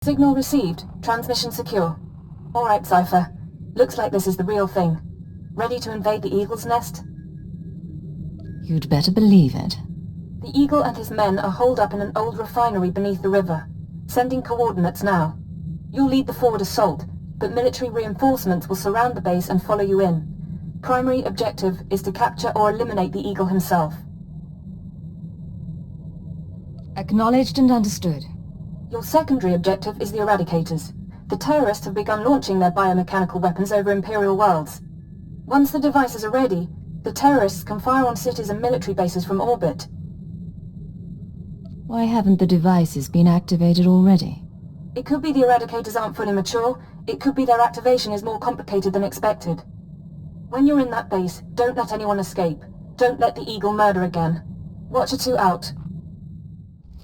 Signal received. Transmission secure. Alright, Cypher. Looks like this is the real thing. Ready to invade the Eagle's nest? You'd better believe it. The Eagle and his men are holed up in an old refinery beneath the river. Sending coordinates now. You'll lead the forward assault, but military reinforcements will surround the base and follow you in. Primary objective is to capture or eliminate the Eagle himself. Acknowledged and understood. Your secondary objective is the Eradicators. The terrorists have begun launching their biomechanical weapons over Imperial worlds. Once the devices are ready, the terrorists can fire on cities and military bases from orbit. Why haven't the devices been activated already? It could be the Eradicators aren't fully mature. It could be their activation is more complicated than expected. When you're in that base, don't let anyone escape. Don't let the Eagle murder again. Watcher 2 out.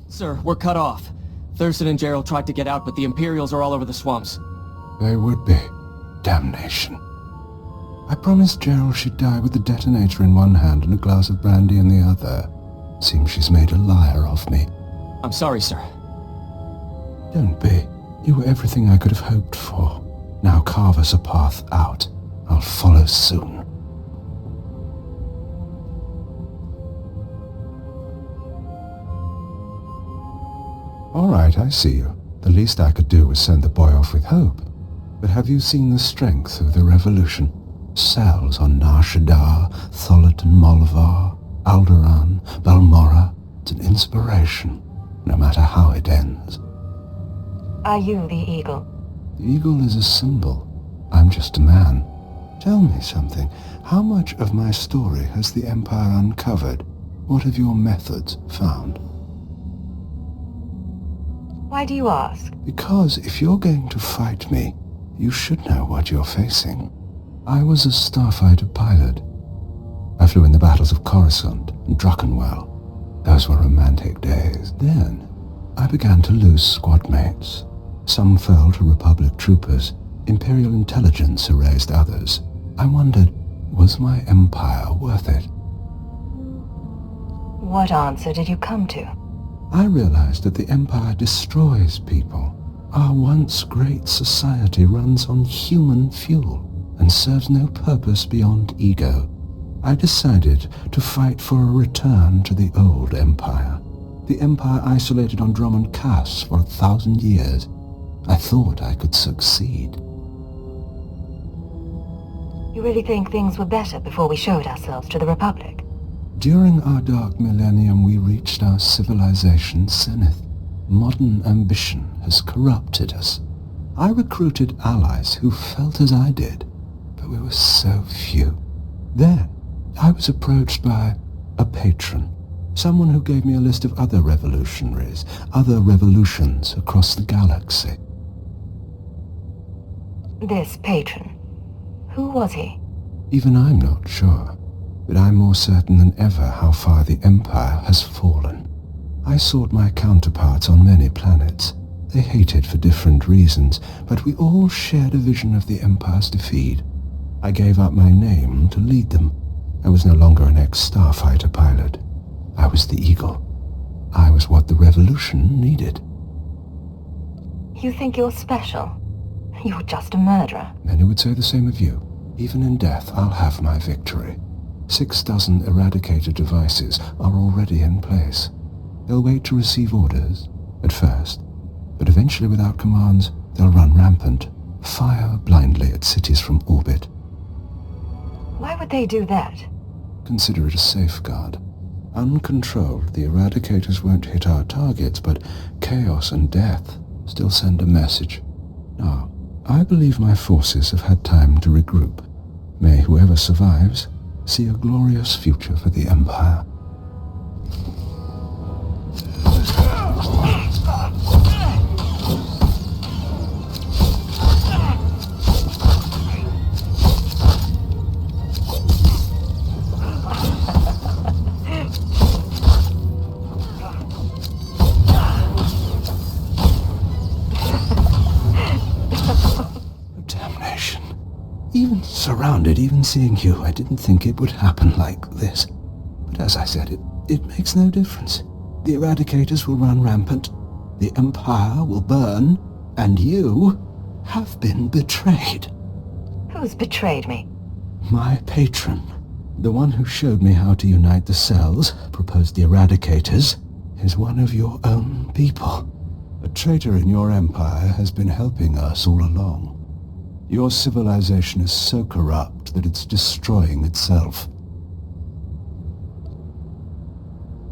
Sir, we're cut off. Thurston and Gerald tried to get out, but the Imperials are all over the swamps. They would be. Damnation. I promised Gerald she'd die with the detonator in one hand and a glass of brandy in the other. Seems she's made a liar of me. I'm sorry, sir. Don't be. You were everything I could have hoped for. Now carve us a path out. I'll follow soon. All right, I see you. The least I could do was send the boy off with hope. But have you seen the strength of the revolution? Cells on Nar Shaddaa, Tholet and Molvar, Alderaan, Balmorra. It's an inspiration, no matter how it ends. Are you the Eagle? The eagle is a symbol. I'm just a man. Tell me something. How much of my story has the Empire uncovered? What have your methods found? Why do you ask? Because if you're going to fight me, you should know what you're facing. I was a starfighter pilot. I flew in the battles of Coruscant and Druckenwell. Those were romantic days. Then, I began to lose squad mates. Some fell to Republic troopers. Imperial intelligence erased others. I wondered, was my empire worth it? What answer did you come to? I realized that the Empire destroys people. Our once great society runs on human fuel and serves no purpose beyond ego. I decided to fight for a return to the old Empire. The Empire isolated on Drummond Cass for 1,000 years. I thought I could succeed. You really think things were better before we showed ourselves to the Republic? During our dark millennium, we reached our civilization's zenith. Modern ambition has corrupted us. I recruited allies who felt as I did, but we were so few. Then, I was approached by a patron, someone who gave me a list of other revolutionaries, other revolutions across the galaxy. This patron, who was he? Even I'm not sure. But I'm more certain than ever how far the Empire has fallen. I sought my counterparts on many planets. They hated for different reasons, but we all shared a vision of the Empire's defeat. I gave up my name to lead them. I was no longer an ex-starfighter pilot. I was the Eagle. I was what the Revolution needed. You think you're special? You're just a murderer. Many would say the same of you. Even in death, I'll have my victory. 6 dozen Eradicator devices are already in place. They'll wait to receive orders, at first, but eventually without commands, they'll run rampant, fire blindly at cities from orbit. Why would they do that? Consider it a safeguard. Uncontrolled, the Eradicators won't hit our targets, but chaos and death still send a message. Now, I believe my forces have had time to regroup. May whoever survives see a glorious future for the Empire. Damnation. Even surrounded, even seeing you, I didn't think it would happen like this. But as I said, it makes no difference. The Eradicators will run rampant. The Empire will burn. And you have been betrayed. Who's betrayed me? My patron, the one who showed me how to unite the cells, proposed the Eradicators, is one of your own people. A traitor in your empire has been helping us all along. Your civilization is so corrupt that it's destroying itself.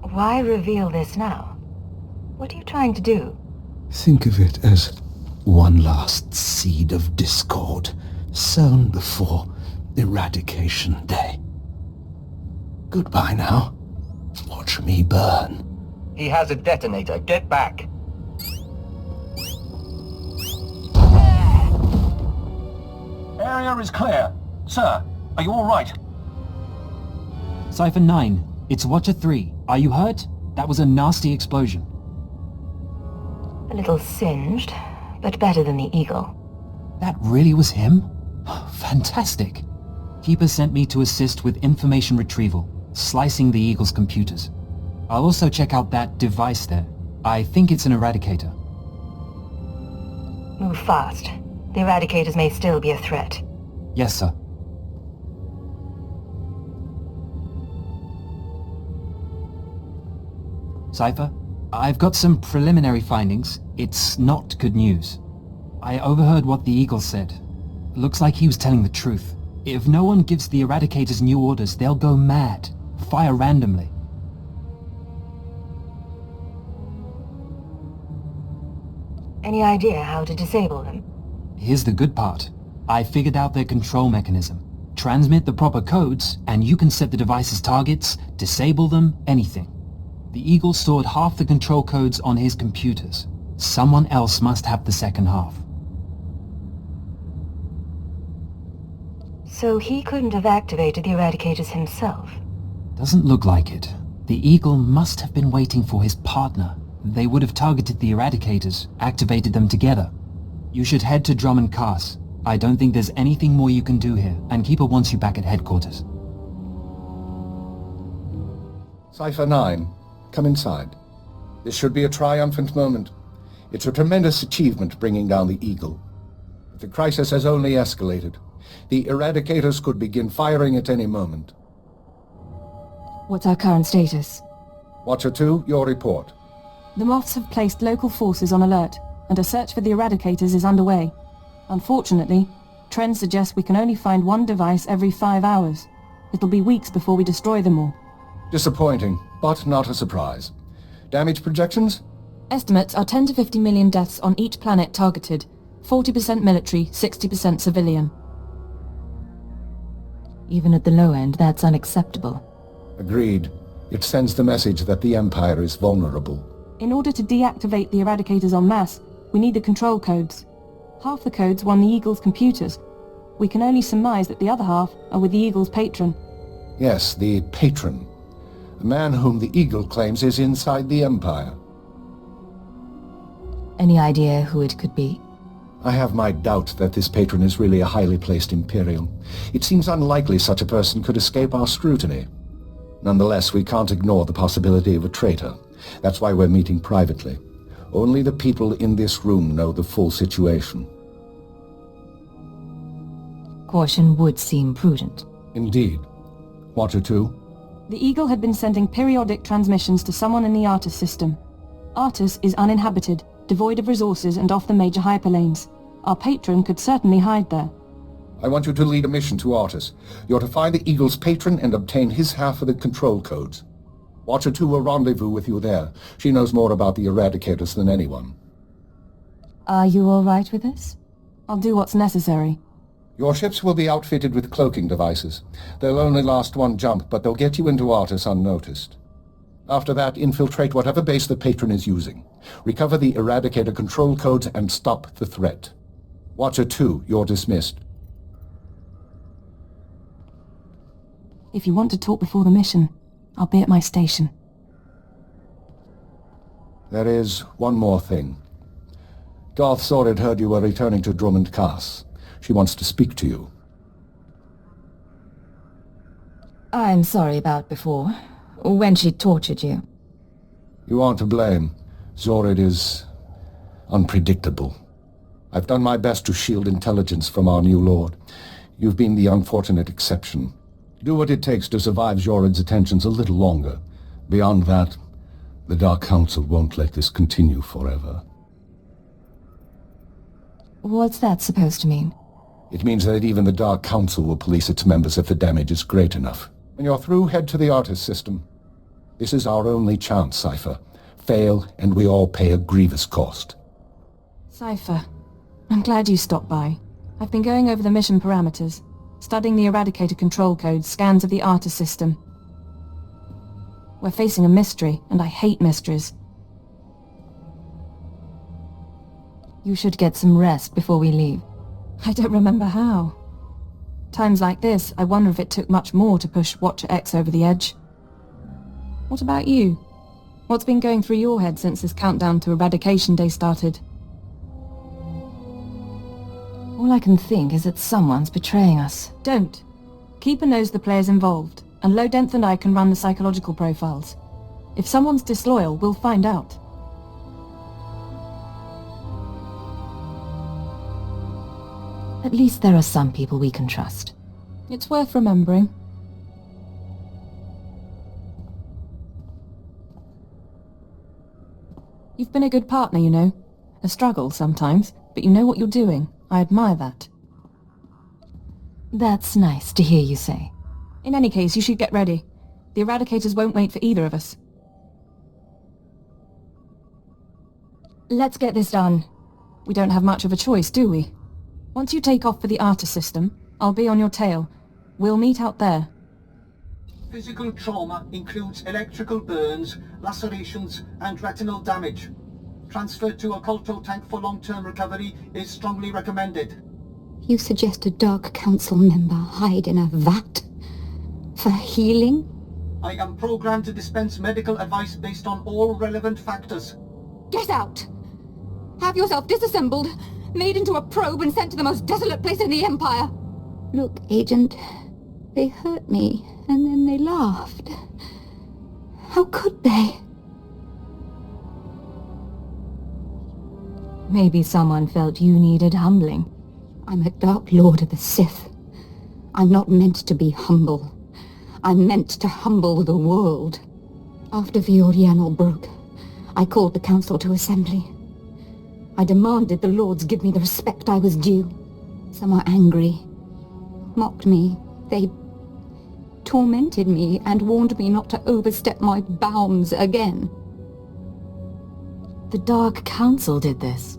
Why reveal this now? What are you trying to do? Think of it as one last seed of discord, sown before Eradication Day. Goodbye now. Watch me burn. He has a detonator. Get back. Area is clear. Sir, are you all right? Cypher 9, it's Watcher 3. Are you hurt? That was a nasty explosion. A little singed, but better than the Eagle. That really was him? Fantastic. Keeper sent me to assist with information retrieval, slicing the Eagle's computers. I'll also check out that device there. I think it's an Eradicator. Move fast. The Eradicators may still be a threat. Yes, sir. Cypher, I've got some preliminary findings. It's not good news. I overheard what the Eagle said. Looks like he was telling the truth. If no one gives the Eradicators new orders, they'll go mad. Fire randomly. Any idea how to disable them? Here's the good part. I figured out their control mechanism. Transmit the proper codes, and you can set the device's targets, disable them, anything. The Eagle stored half the control codes on his computers. Someone else must have the second half. So he couldn't have activated the Eradicators himself? Doesn't look like it. The Eagle must have been waiting for his partner. They would have targeted the Eradicators, activated them together. You should head to Drummond Cars. I don't think there's anything more you can do here, and Keeper wants you back at headquarters. Cypher 9, come inside. This should be a triumphant moment. It's a tremendous achievement bringing down the Eagle. But the crisis has only escalated. The Eradicators could begin firing at any moment. What's our current status? Watcher 2, your report. The Moths have placed local forces on alert, and a search for the Eradicators is underway. Unfortunately, trends suggest we can only find one device every 5 hours. It'll be weeks before we destroy them all. Disappointing, but not a surprise. Damage projections? Estimates are 10 to 50 million deaths on each planet targeted. 40% military, 60% civilian. Even at the low end, that's unacceptable. Agreed. It sends the message that the Empire is vulnerable. In order to deactivate the Eradicators en masse, we need the control codes. Half the codes were on the Eagle's computers. We can only surmise that the other half are with the Eagle's patron. Yes, the patron. A man whom the Eagle claims is inside the Empire. Any idea who it could be? I have my doubt that this patron is really a highly placed Imperial. It seems unlikely such a person could escape our scrutiny. Nonetheless, we can't ignore the possibility of a traitor. That's why we're meeting privately. Only the people in this room know the full situation. Caution would seem prudent. Indeed. Watcher 2? The Eagle had been sending periodic transmissions to someone in the Artus system. Artus is uninhabited, devoid of resources and off the major hyperlanes. Our patron could certainly hide there. I want you to lead a mission to Artus. You're to find the Eagle's patron and obtain his half of the control codes. Watcher 2 will rendezvous with you there. She knows more about the Eradicators than anyone. Are you all right with this? I'll do what's necessary. Your ships will be outfitted with cloaking devices. They'll only last one jump, but they'll get you into Artus unnoticed. After that, infiltrate whatever base the patron is using. Recover the Eradicator control codes and stop the threat. Watcher 2, you're dismissed. If you want to talk before the mission, I'll be at my station. There is one more thing. Darth Zorid heard you were returning to Drummond Cass. She wants to speak to you. I'm sorry about before, when she tortured you. You aren't to blame. Zorid is unpredictable. I've done my best to shield intelligence from our new lord. You've been the unfortunate exception. Do what it takes to survive Zoran's attentions a little longer. Beyond that, the Dark Council won't let this continue forever. What's that supposed to mean? It means that even the Dark Council will police its members if the damage is great enough. When you're through, head to the Artist system. This is our only chance, Cypher. Fail, and we all pay a grievous cost. Cypher, I'm glad you stopped by. I've been going over the mission parameters, studying the Eradicator control codes, scans of the Artist system. We're facing a mystery, and I hate mysteries. You should get some rest before we leave. I don't remember how. Times like this, I wonder if it took much more to push Watcher X over the edge. What about you? What's been going through your head since this countdown to Eradication Day started? All I can think is that someone's betraying us. Don't. Keeper knows the players involved, and Lodenth and I can run the psychological profiles. If someone's disloyal, we'll find out. At least there are some people we can trust. It's worth remembering. You've been a good partner, you know. A struggle sometimes, but you know what you're doing. I admire that. That's nice to hear you say. In any case, you should get ready. The Eradicators won't wait for either of us. Let's get this done. We don't have much of a choice, do we? Once you take off for the Artist system, I'll be on your tail. We'll meet out there. Physical trauma includes electrical burns, lacerations, and retinal damage. Transfer to a cultural tank for long-term recovery is strongly recommended. You suggest a Dark Council member hide in a vat? For healing? I am programmed to dispense medical advice based on all relevant factors. Get out! Have yourself disassembled, made into a probe and sent to the most desolate place in the Empire! Look, Agent, they hurt me, and then they laughed. How could they? Maybe someone felt you needed humbling. I'm a Dark Lord of the Sith. I'm not meant to be humble. I'm meant to humble the world. After Viorianal broke, I called the Council to assembly. I demanded the Lords give me the respect I was due. Some were angry, mocked me. They tormented me and warned me not to overstep my bounds again. The Dark Council did this.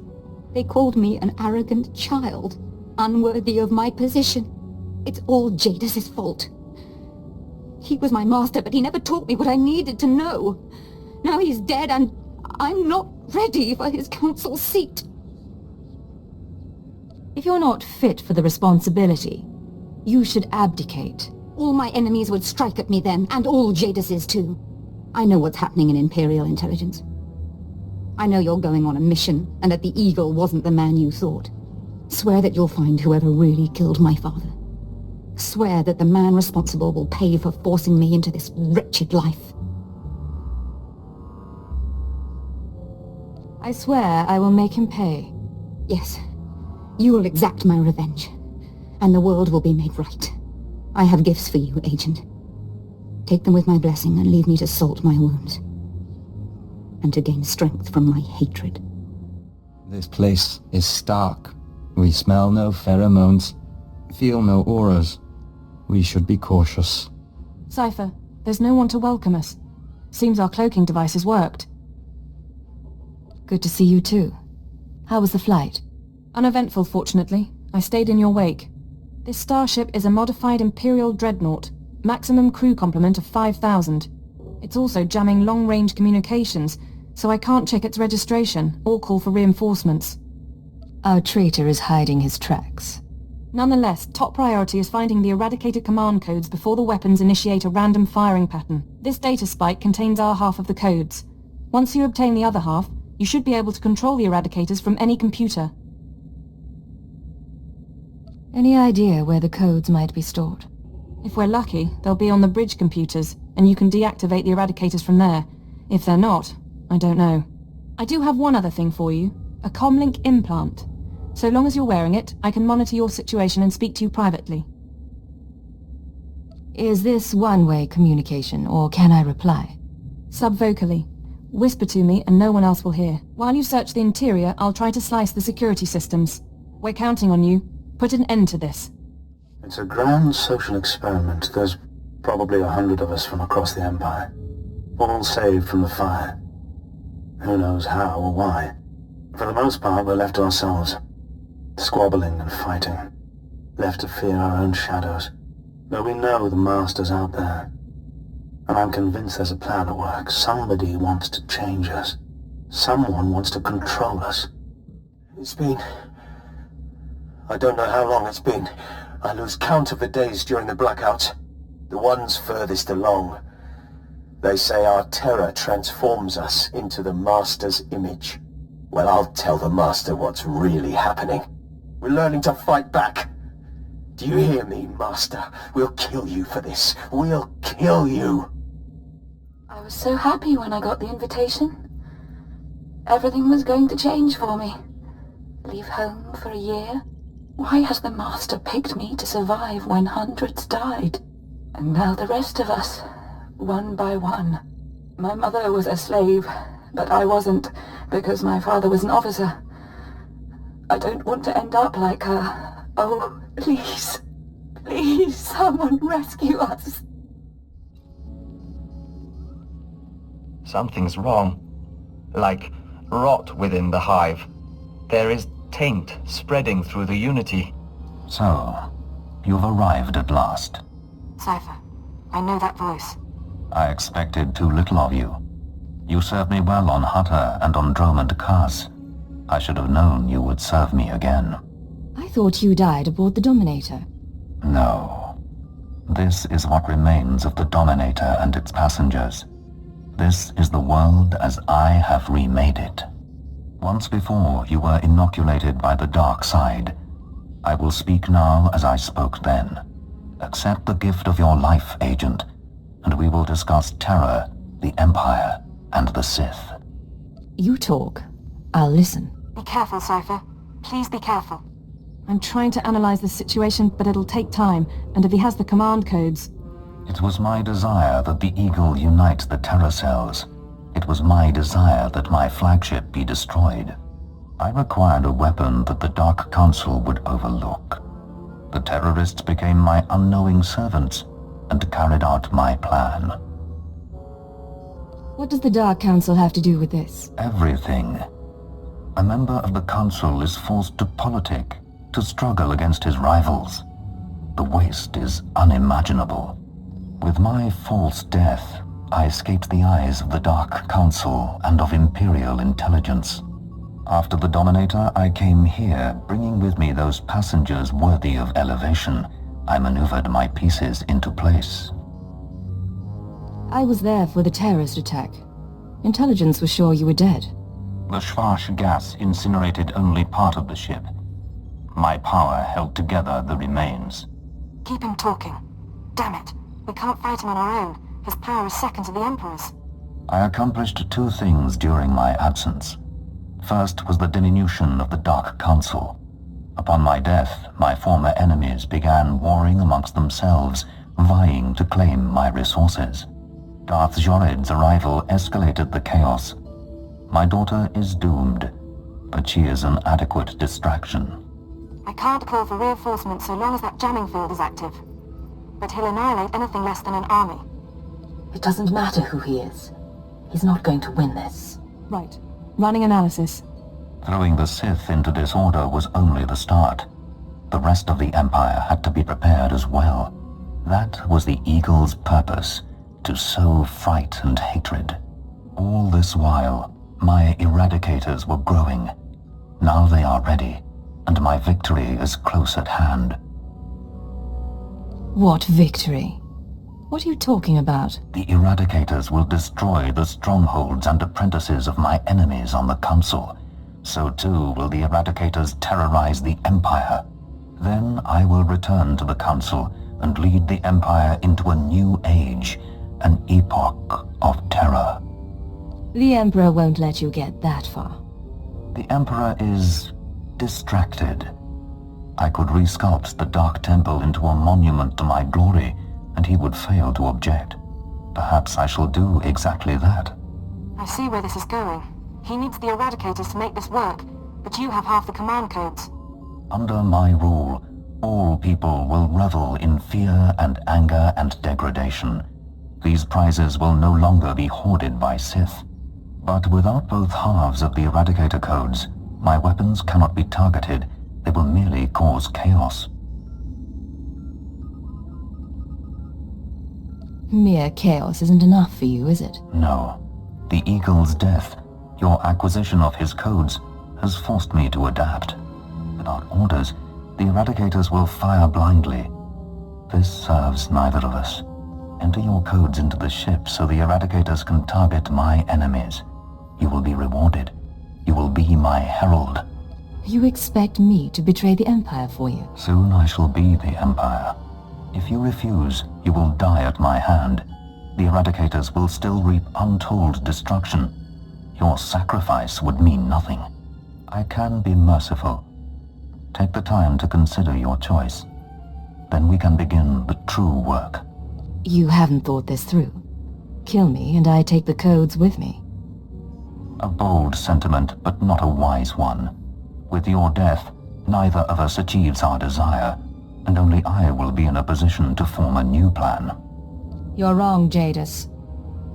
They called me an arrogant child, unworthy of my position. It's all Jadis' fault. He was my master, but he never taught me what I needed to know. Now he's dead, and I'm not ready for his council seat. If you're not fit for the responsibility, you should abdicate. All my enemies would strike at me then, and all Jadis's too. I know what's happening in Imperial intelligence. I know you're going on a mission, and that the Eagle wasn't the man you thought. Swear that you'll find whoever really killed my father. Swear that the man responsible will pay for forcing me into this wretched life. I swear I will make him pay. Yes, you will exact my revenge, and the world will be made right. I have gifts for you, Agent. Take them with my blessing and leave me to salt my wounds, and to gain strength from my hatred. This place is stark. We smell no pheromones, feel no auras. We should be cautious. Cypher, there's no one to welcome us. Seems our cloaking devices worked. Good to see you too. How was the flight? Uneventful, fortunately. I stayed in your wake. This starship is a modified Imperial dreadnought. Maximum crew complement of 5,000. It's also jamming long-range communications, so I can't check its registration or call for reinforcements. Our traitor is hiding his tracks. Nonetheless, top priority is finding the Eradicator command codes before the weapons initiate a random firing pattern. This data spike contains our half of the codes. Once you obtain the other half, you should be able to control the Eradicators from any computer. Any idea where the codes might be stored? If we're lucky, they'll be on the bridge computers, and you can deactivate the Eradicators from there. If they're not, I don't know. I do have one other thing for you. A comlink implant. So long as you're wearing it, I can monitor your situation and speak to you privately. Is this one-way communication, or can I reply? Subvocally. Whisper to me and no one else will hear. While you search the interior, I'll try to slice the security systems. We're counting on you. Put an end to this. It's a grand social experiment. There's probably 100 of us from across the Empire. All saved from the fire. Who knows how or why. For the most part, we're left to ourselves. Squabbling and fighting. Left to fear our own shadows. But we know the Master's out there. And I'm convinced there's a plan at work. Somebody wants to change us. Someone wants to control us. It's been... I don't know how long it's been. I lose count of the days during the blackouts. The ones furthest along. They say our terror transforms us into the Master's image. Well, I'll tell the Master what's really happening. We're learning to fight back. Do you hear me, Master? We'll kill you for this. We'll kill you. I was so happy when I got the invitation. Everything was going to change for me. Leave home for a year. Why has the Master picked me to survive when hundreds died? And now the rest of us, one by one. My mother was a slave, but I wasn't, because my father was an officer. I don't want to end up like her. Oh, please. Please, someone rescue us. Something's wrong. Like rot within the hive. There is taint spreading through the Unity. So, you've arrived at last. Cypher, I know that voice. I expected too little of you. You served me well on Hutter and on Dromund Kaas. I should have known you would serve me again. I thought you died aboard the Dominator. No. This is what remains of the Dominator and its passengers. This is the world as I have remade it. Once before you were inoculated by the dark side. I will speak now as I spoke then. Accept the gift of your life, Agent, and we will discuss terror, the Empire, and the Sith. You talk. I'll listen. Be careful, Cypher. Please be careful. I'm trying to analyze the situation, but it'll take time, and if he has the command codes... It was my desire that the Eagle unite the terror cells. It was my desire that my flagship be destroyed. I required a weapon that the Dark Council would overlook. The terrorists became my unknowing servants and carried out my plan. What does the Dark Council have to do with this? Everything. A member of the Council is forced to politic, to struggle against his rivals. The waste is unimaginable. With my false death, I escaped the eyes of the Dark Council and of Imperial intelligence. After the Dominator, I came here, bringing with me those passengers worthy of elevation. I maneuvered my pieces into place. I was there for the terrorist attack. Intelligence was sure you were dead. The Schwarz gas incinerated only part of the ship. My power held together the remains. Keep him talking. Damn it. We can't fight him on our own. His power is second to the Emperor's. I accomplished two things during my absence. First was the diminution of the Dark Council. Upon my death, my former enemies began warring amongst themselves, vying to claim my resources. Darth Jored's arrival escalated the chaos. My daughter is doomed, but she is an adequate distraction. I can't call for reinforcements so long as that jamming field is active. But he'll annihilate anything less than an army. It doesn't matter who he is. He's not going to win this. Right. Running analysis. Throwing the Sith into disorder was only the start. The rest of the Empire had to be prepared as well. That was the Eagle's purpose, to sow fright and hatred. All this while, my eradicators were growing. Now they are ready, and my victory is close at hand. What victory? What are you talking about? The eradicators will destroy the strongholds and apprentices of my enemies on the Council. So too will the eradicators terrorize the Empire. Then I will return to the Council and lead the Empire into a new age, an epoch of terror. The Emperor won't let you get that far. The Emperor is distracted. I could resculpt the Dark Temple into a monument to my glory, and he would fail to object. Perhaps I shall do exactly that. I see where this is going. He needs the Eradicators to make this work, but you have half the command codes. Under my rule, all people will revel in fear and anger and degradation. These prizes will no longer be hoarded by Sith. But without both halves of the Eradicator codes, my weapons cannot be targeted. They will merely cause chaos. Mere chaos isn't enough for you, is it? No. The Eagle's death, your acquisition of his codes, has forced me to adapt. Without orders, the Eradicators will fire blindly. This serves neither of us. Enter your codes into the ship so the Eradicators can target my enemies. You will be rewarded. You will be my herald. You expect me to betray the Empire for you? Soon I shall be the Empire. If you refuse, you will die at my hand. The Eradicators will still reap untold destruction. Your sacrifice would mean nothing. I can be merciful. Take the time to consider your choice. Then we can begin the true work. You haven't thought this through. Kill me and I take the codes with me. A bold sentiment, but not a wise one. With your death, neither of us achieves our desire, and only I will be in a position to form a new plan. You're wrong, Jadis.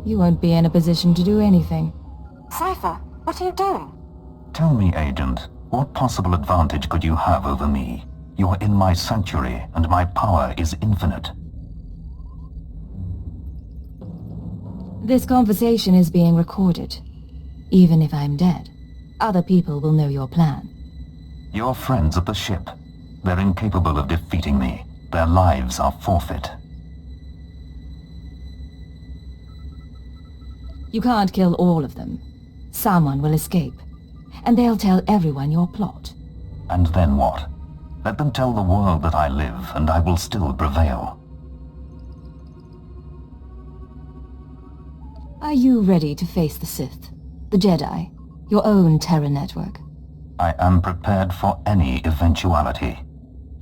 You won't be in a position to do anything. Cypher, what are you doing? Tell me, Agent, what possible advantage could you have over me? You're in my sanctuary, and my power is infinite. This conversation is being recorded. Even if I'm dead, other people will know your plan. Your friends at the ship. They're incapable of defeating me. Their lives are forfeit. You can't kill all of them. Someone will escape, and they'll tell everyone your plot. And then what? Let them tell the world that I live, and I will still prevail. Are you ready to face the Sith, the Jedi, your own terror network? I am prepared for any eventuality.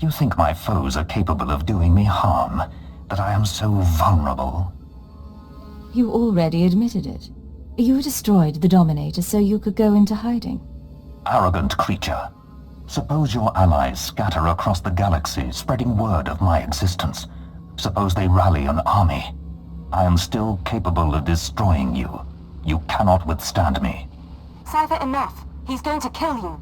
You think my foes are capable of doing me harm, that I am so vulnerable? You already admitted it. You destroyed the Dominator so you could go into hiding. Arrogant creature. Suppose your allies scatter across the galaxy, spreading word of my existence. Suppose they rally an army. I am still capable of destroying you. You cannot withstand me. Cypher, enough. He's going to kill you.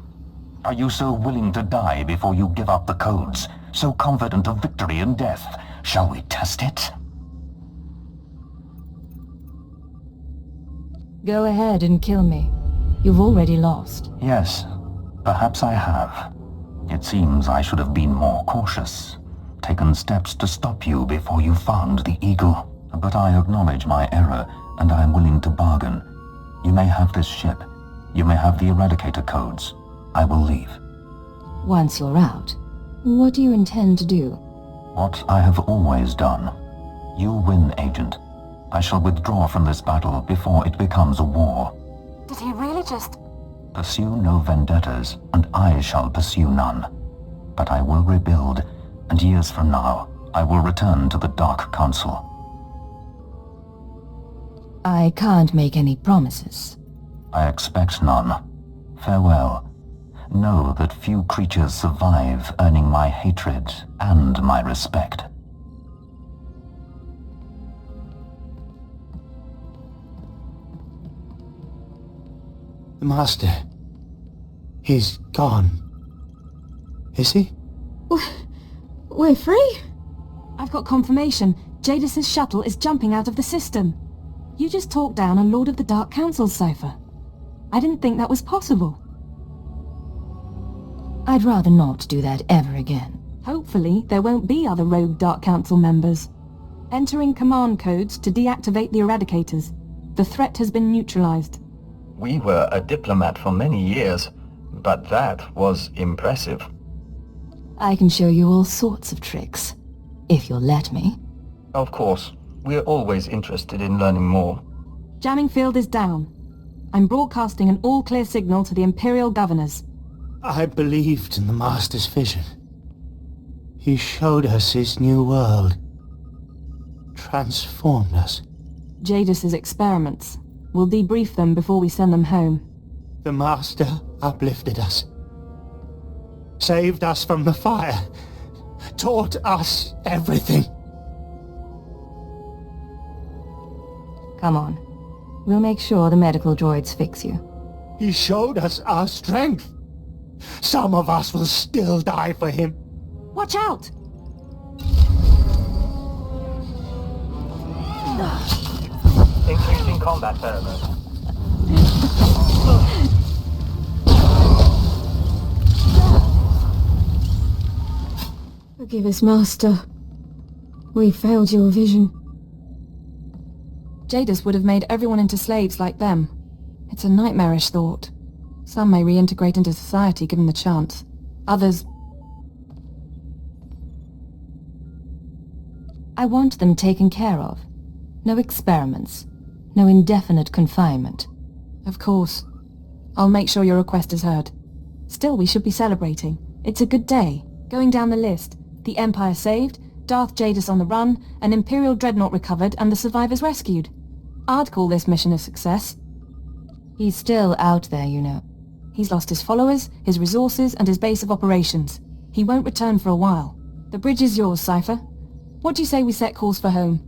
Are you so willing to die before you give up the codes? So confident of victory in death? Shall we test it? Go ahead and kill me. You've already lost. Yes, perhaps I have. It seems I should have been more cautious. Taken steps to stop you before you found the Eagle. But I acknowledge my error, and I am willing to bargain. You may have this ship. You may have the Eradicator codes. I will leave. Once you're out, what do you intend to do? What I have always done. You win, Agent. I shall withdraw from this battle before it becomes a war. Did he really just... Pursue no vendettas, and I shall pursue none. But I will rebuild, and years from now, I will return to the Dark Council. I can't make any promises. I expect none. Farewell. Know that few creatures survive earning my hatred and my respect. The Master... he's gone. Is he? We're free? I've got confirmation. Jadis's shuttle is jumping out of the system. You just talked down a Lord of the Dark Council, Cypher. I didn't think that was possible. I'd rather not do that ever again. Hopefully, there won't be other rogue Dark Council members. Entering command codes to deactivate the Eradicators. The threat has been neutralized. We were a diplomat for many years, but that was impressive. I can show you all sorts of tricks, if you'll let me. Of course, we're always interested in learning more. Jamming field is down. I'm broadcasting an all-clear signal to the Imperial Governors. I believed in the Master's vision. He showed us his new world. Transformed us. Jadis's experiments. We'll debrief them before we send them home. The Master uplifted us. Saved us from the fire. Taught us everything. Come on. We'll make sure the medical droids fix you. He showed us our strength. Some of us will still die for him. Watch out! Increasing combat pheromone. Forgive us, Master. We failed your vision. Jadis would have made everyone into slaves like them. It's a nightmarish thought. Some may reintegrate into society given the chance. Others... I want them taken care of. No experiments. No indefinite confinement. Of course. I'll make sure your request is heard. Still, we should be celebrating. It's a good day. Going down the list. The Empire saved, Darth Jadis on the run, an Imperial dreadnought recovered, and the survivors rescued. I'd call this mission a success. He's still out there, you know. He's lost his followers, his resources, and his base of operations. He won't return for a while. The bridge is yours, Cypher. What do you say we set course for home?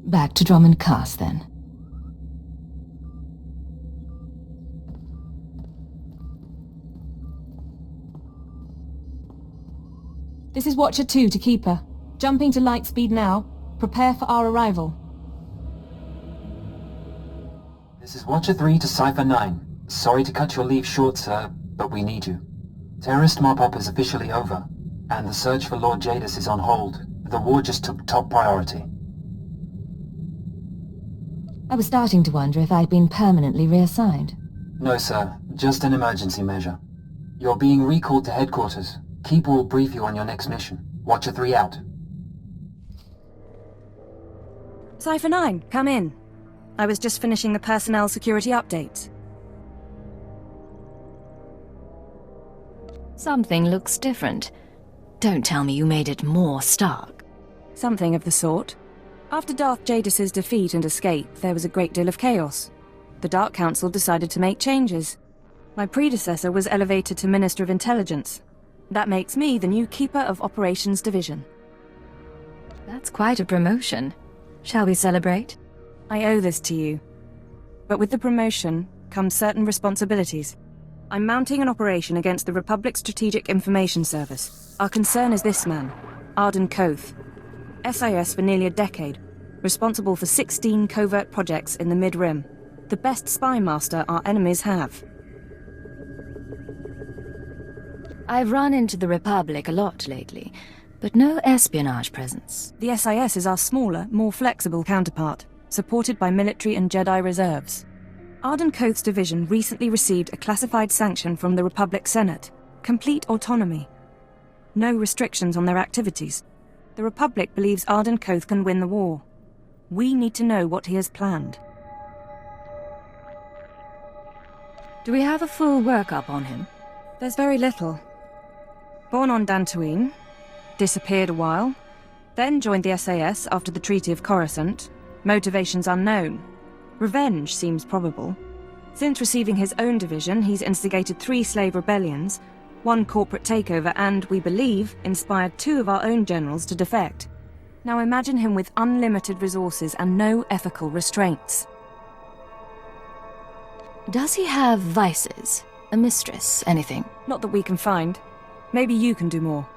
Back to Drummond Cass, then. This is Watcher 2 to Keeper. Jumping to light speed now. Prepare for our arrival. This is Watcher 3 to Cypher 9. Sorry to cut your leave short, sir, but we need you. Terrorist mop-up is officially over, and the search for Lord Jadis is on hold. The war just took top priority. I was starting to wonder if I'd been permanently reassigned. No, sir. Just an emergency measure. You're being recalled to headquarters. Keeper will brief you on your next mission. Watcher 3 out. Cypher 9, come in. I was just finishing the personnel security updates. Something looks different. Don't tell me you made it more stark. Something of the sort. After Darth Jadis's defeat and escape, there was a great deal of chaos. The Dark Council decided to make changes. My predecessor was elevated to Minister of Intelligence. That makes me the new Keeper of Operations Division. That's quite a promotion. Shall we celebrate? I owe this to you. But with the promotion comes certain responsibilities. I'm mounting an operation against the Republic Strategic Information Service. Our concern is this man, Arden Koth. SIS for nearly a decade, responsible for 16 covert projects in the Mid-Rim. The best spy master our enemies have. I've run into the Republic a lot lately, but no espionage presence. The SIS is our smaller, more flexible counterpart, supported by military and Jedi reserves. Arden Koth's division recently received a classified sanction from the Republic Senate. Complete autonomy. No restrictions on their activities. The Republic believes Arden Koth can win the war. We need to know what he has planned. Do we have a full workup on him? There's very little. Born on Dantooine, disappeared a while, then joined the SAS after the Treaty of Coruscant. Motivations unknown. Revenge seems probable. Since receiving his own division, he's instigated 3 slave rebellions, 1 corporate takeover, and, we believe, inspired 2 of our own generals to defect. Now imagine him with unlimited resources and no ethical restraints. Does he have vices? A mistress? Anything? Not that we can find. Maybe you can do more.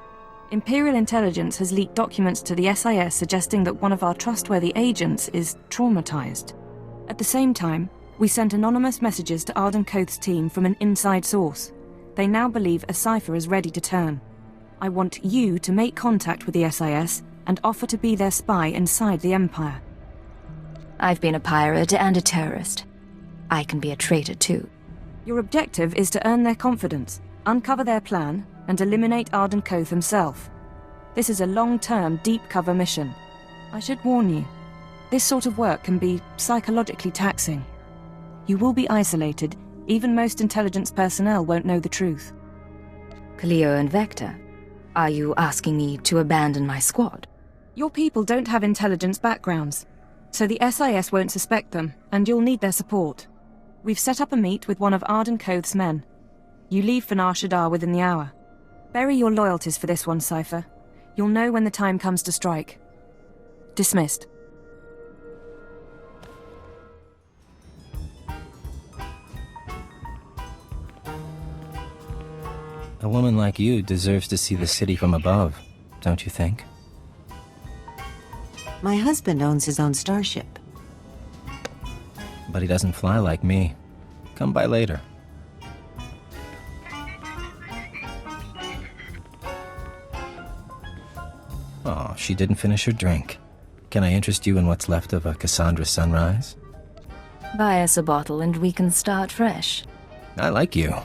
Imperial intelligence has leaked documents to the SIS suggesting that one of our trustworthy agents is traumatized. At the same time, we sent anonymous messages to Arden Koth's team from an inside source. They now believe a cipher is ready to turn. I want you to make contact with the SIS and offer to be their spy inside the Empire. I've been a pirate and a terrorist. I can be a traitor too. Your objective is to earn their confidence, uncover their plan, and eliminate Arden Koth himself. This is a long-term, deep-cover mission. I should warn you, this sort of work can be psychologically taxing. You will be isolated. Even most intelligence personnel won't know the truth. Cleo and Vector, are you asking me to abandon my squad? Your people don't have intelligence backgrounds, so the SIS won't suspect them, and you'll need their support. We've set up a meet with one of Arden Koth's men. You leave for Nar Shaddaa within the hour. Bury your loyalties for this one, Cypher. You'll know when the time comes to strike. Dismissed. A woman like you deserves to see the city from above, don't you think? My husband owns his own starship. But he doesn't fly like me. Come by later. Oh, she didn't finish her drink. Can I interest you in what's left of a Cassandra sunrise? Buy us a bottle and we can start fresh. I like you.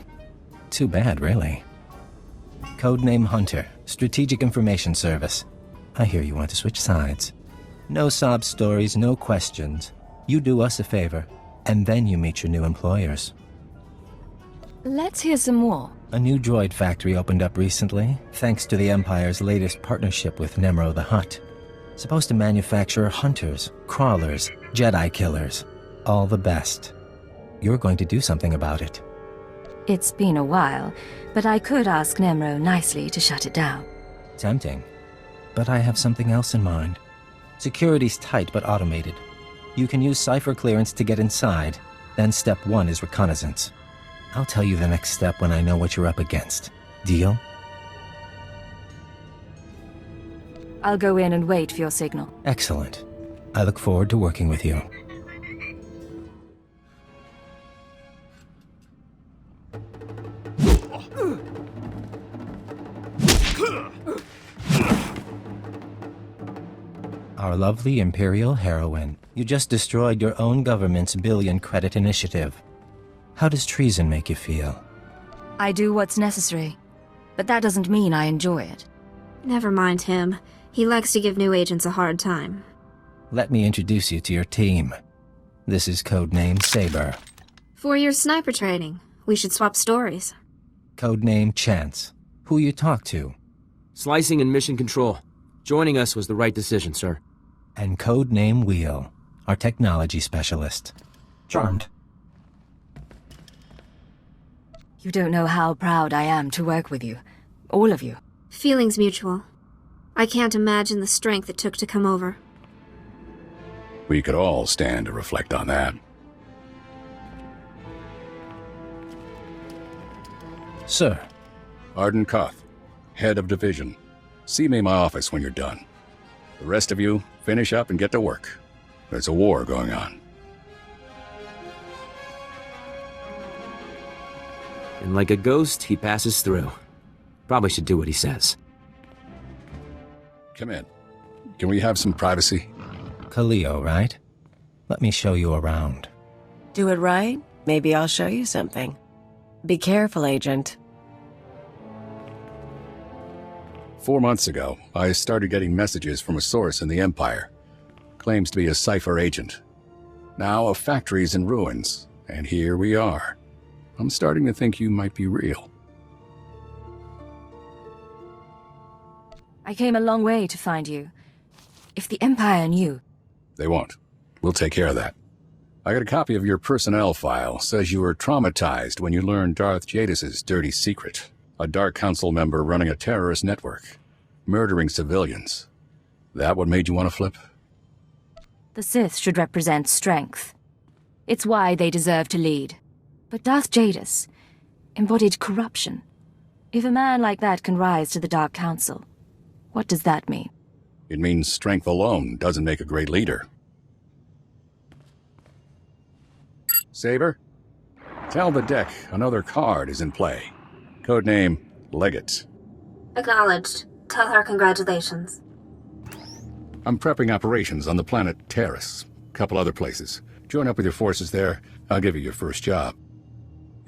Too bad, really. Codename Hunter, Strategic Information Service. I hear you want to switch sides. No sob stories, no questions. You do us a favor, and then you meet your new employers. Let's hear some more. A new droid factory opened up recently, thanks to the Empire's latest partnership with Nemro the Hutt. Supposed to manufacture hunters, crawlers, Jedi killers. All the best. You're going to do something about it. It's been a while, but I could ask Nemro nicely to shut it down. Tempting. But I have something else in mind. Security's tight but automated. You can use cipher clearance to get inside, then step 1 is reconnaissance. I'll tell you the next step when I know what you're up against. Deal? I'll go in and wait for your signal. Excellent. I look forward to working with you. Our lovely Imperial heroine. You just destroyed your own government's billion-credit initiative. How does treason make you feel? I do what's necessary, but that doesn't mean I enjoy it. Never mind him. He likes to give new agents a hard time. Let me introduce you to your team. This is codename Saber. 4 years sniper training. We should swap stories. Codename Chance. Who you talk to? Slicing and mission control. Joining us was the right decision, sir. And codename Wheel, our technology specialist. Charmed. You don't know how proud I am to work with you. All of you. Feelings mutual. I can't imagine the strength it took to come over. We could all stand to reflect on that. Sir. Arden Koth, Head of Division. See me in my office when you're done. The rest of you, finish up and get to work. There's a war going on. And like a ghost, he passes through. Probably should do what he says. Come in. Can we have some privacy? Cleo, right? Let me show you around. Do it right? Maybe I'll show you something. Be careful, Agent. 4 months ago, I started getting messages from a source in the Empire. Claims to be a cipher agent. Now a factory's in ruins, and here we are. I'm starting to think you might be real. I came a long way to find you. If the Empire knew... They won't. We'll take care of that. I got a copy of your personnel file. Says you were traumatized when you learned Darth Jadis's dirty secret. A Dark Council member running a terrorist network. Murdering civilians. That what made you want to flip? The Sith should represent strength. It's why they deserve to lead. But Darth Jadis embodied corruption. If a man like that can rise to the Dark Council, what does that mean? It means strength alone doesn't make a great leader. Saber? Tell the deck another card is in play. Codename Legate. Acknowledged. Tell her congratulations. I'm prepping operations on the planet Terrace. Couple other places. Join up with your forces there. I'll give you your first job.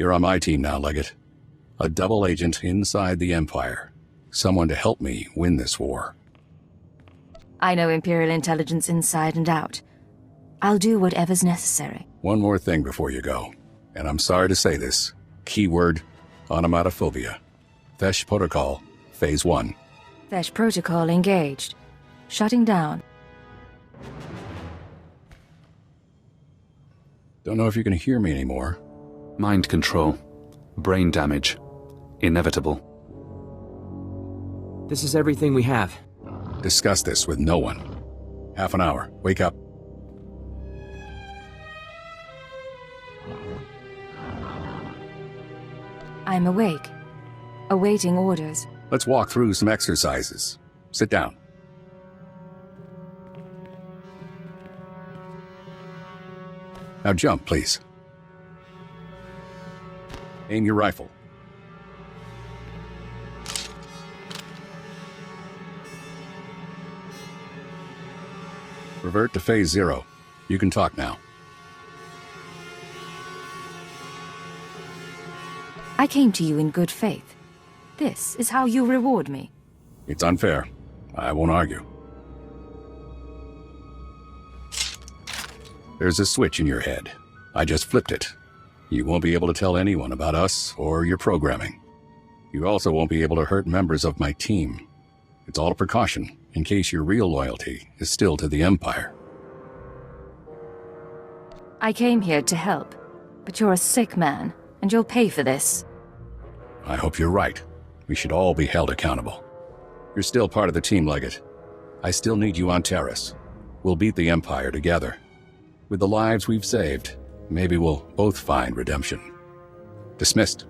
You're on my team now, Leggett. A double agent inside the Empire. Someone to help me win this war. I know Imperial intelligence inside and out. I'll do whatever's necessary. One more thing before you go, and I'm sorry to say this. Keyword, onomatophobia. Thesh Protocol, Phase 1. Thesh Protocol engaged. Shutting down. Don't know if you can hear me anymore. Mind control. Brain damage. Inevitable. This is everything we have. Discuss this with no one. Half an hour. Wake up. I'm awake. Awaiting orders. Let's walk through some exercises. Sit down. Now jump, please. Aim your rifle. Revert to Phase 0. You can talk now. I came to you in good faith. This is how you reward me. It's unfair. I won't argue. There's a switch in your head. I just flipped it. You won't be able to tell anyone about us or your programming. You also won't be able to hurt members of my team. It's all a precaution, in case your real loyalty is still to the Empire. I came here to help, but you're a sick man, and you'll pay for this. I hope you're right. We should all be held accountable. You're still part of the team, Leggett. I still need you on Terrace. We'll beat the Empire together. With the lives we've saved, maybe we'll both find redemption. Dismissed.